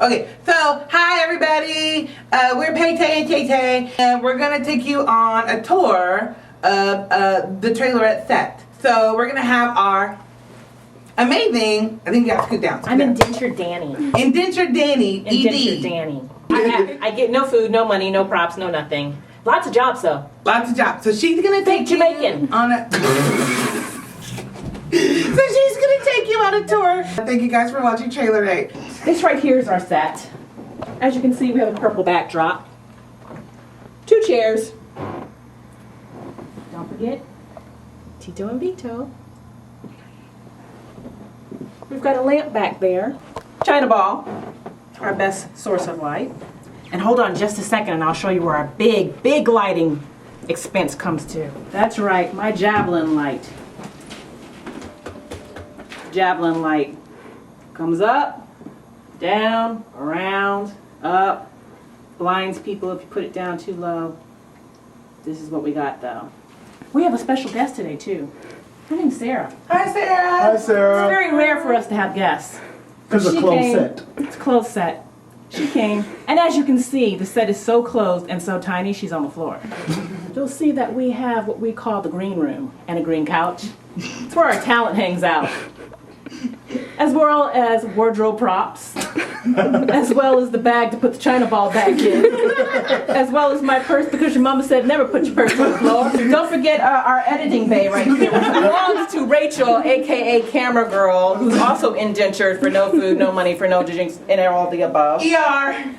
Okay, so hi everybody. We're Paytay and Tay, and we're gonna take you on a tour of the Trailorette set. So we're gonna have our amazing. I think you got to scoot down. I'm Indentured Danny. Indentured Danny. Indentured Danny. I get no food, no money, no props, no nothing. Lots of jobs though. Lots of jobs. So she's gonna take Jamaican. you on a. So she's gonna take you on a tour. Thank you guys for watching Trailorette. This right here is our set. As you can see, we have a purple backdrop. 2 chairs. Don't forget, Tito and Vito. We've got a lamp back there. China ball, our best source of light. And hold on just a second and I'll show you where our big lighting expense comes to. That's right, my Javelin light. Javelin light comes up, down, around, up, blinds people if you put it down too low. This is what we got though. We have a special guest today too. Her name's Sarah. Hi Sarah. Hi, Sarah. It's very rare for us to have guests. It's a She closed came- set. It's a closed set. She came, and as you can see, the set is so closed and so tiny, she's on the floor. You'll see that we have what we call the green room and a green couch. It's where our talent hangs out. As well as wardrobe props, as well as the bag to put the China ball back in, as well as my purse because your mama said never put your purse on the floor. Don't forget our editing bay right here, which belongs to Rachel, aka Camera Girl, who's also indentured for no food, no money, for no drinks, and all the above. ER.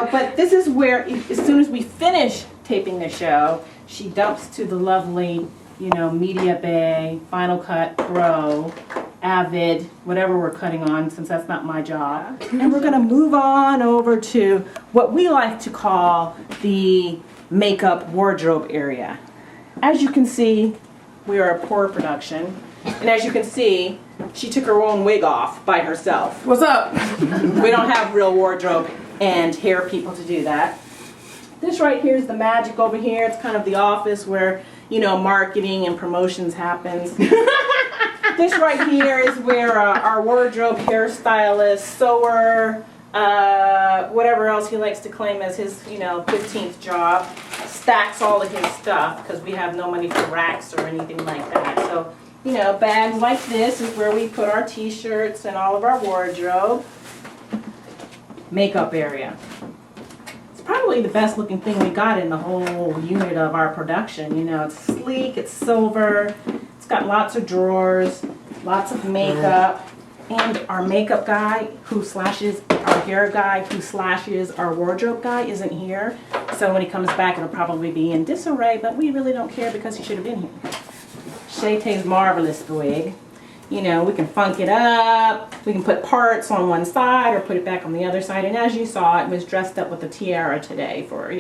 But this is where, as soon as we finish taping the show, she dumps to the lovely, Media Bay, Final Cut Pro, Avid, whatever we're cutting on, since that's not my job. And we're gonna move on over to what we like to call the makeup wardrobe area. As you can see, we are a poor production. And as you can see, she took her own wig off by herself. What's up? We don't have real wardrobe and hair people to do that. This right here is the magic over here. It's kind of the office where, marketing and promotions happens. This right here is where our wardrobe hairstylist, sewer, whatever else he likes to claim as his, 15th job, stacks all of his stuff because we have no money for racks or anything like that. So, bags like this is where we put our t-shirts and all of our wardrobe. Makeup area. It's probably the best looking thing we got in the whole unit of our production. It's sleek, it's silver, it's got lots of drawers, lots of makeup, and our makeup guy who slashes, our hair guy who slashes our wardrobe guy isn't here. So when he comes back it'll probably be in disarray, but we really don't care because he should have been here. Shay's marvelous wig. We can funk it up, we can put parts on one side or put it back on the other side. And as you saw, it was dressed up with a tiara today for,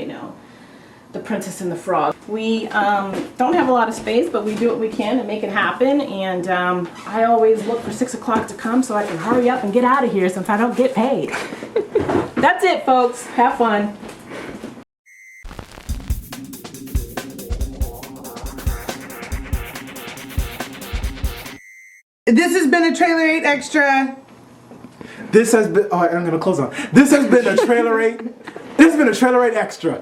the Princess and the Frog. We don't have a lot of space, but we do what we can to make it happen. And I always look for 6 o'clock to come so I can hurry up and get out of here since I don't get paid. That's it, folks. Have fun. This has been a Trailorette Extra. This has been. Oh, I'm gonna close on. This has been a Trailorette. This has been a Trailorette Extra.